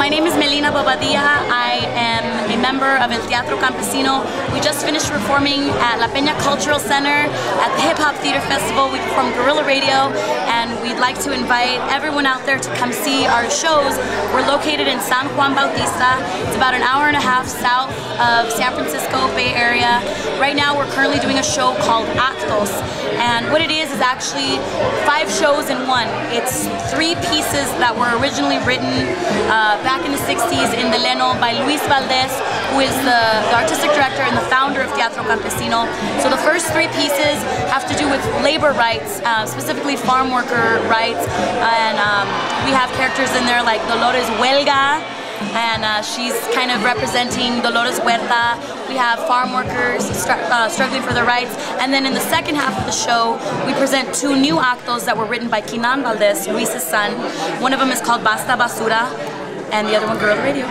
My name is Melina Bobadilla. I am a member of El Teatro Campesino. We just finished performing at La Peña Cultural Center at the Hip Hop Theater Festival. We performed Guerrilla Radio, and we'd like to invite everyone out there to come see our shows. We're located in San Juan Bautista. It's about an hour and a half south of San Francisco Bay Area. Right now we're currently doing a show called Actos, and what it is actually 5 shows in one. It's 3 pieces that were originally written back in the 60s in Deleno by Luis Valdez, who is the artistic director and the founder of Teatro Campesino. So the first 3 pieces have to do with labor rights, specifically farm worker rights, and we have characters in there like Dolores Huelga, and she's kind of representing Dolores Huerta. We have farm workers struggling for their rights. And then in the second half of the show, we present 2 new actos that were written by Quinan Valdez, Luis's son. One of them is called Basta Basura, and the other one, Guerrilla Radio.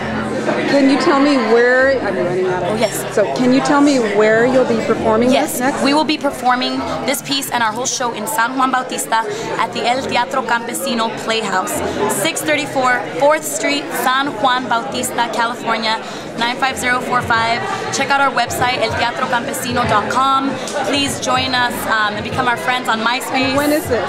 Can you tell me where, I'm running out of... Oh, yes. So can you tell me where you'll be performing this next? Yes, we will be performing this piece and our whole show in San Juan Bautista at the El Teatro Campesino Playhouse, 634 4th Street, San Juan Bautista, California, 95045. Check out our website, elteatrocampesino.com. Please join us and become our friends on MySpace. And when is this?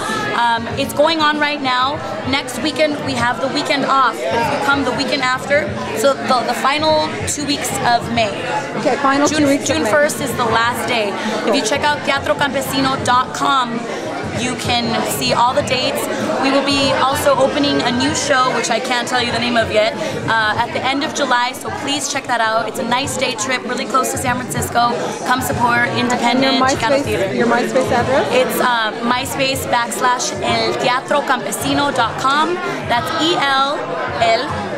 It's going on right now. Next weekend we have the weekend off, but if you come the weekend after, so the final 2 weeks of May. Okay, final 2 weeks June of May. 1st is the last day. If you check out teatrocampesino.com, you can see all the dates. We will be also opening a new show, which I can't tell you the name of yet, at the end of July, so please check that out. It's a nice day trip, really close to San Francisco. Come support independent Chicano theater. Your MySpace address? It's MySpace.com/elteatrocampesino.com. That's El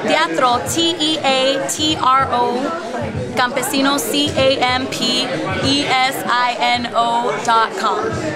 Teatro, Teatro, Campesino, Campesino.com.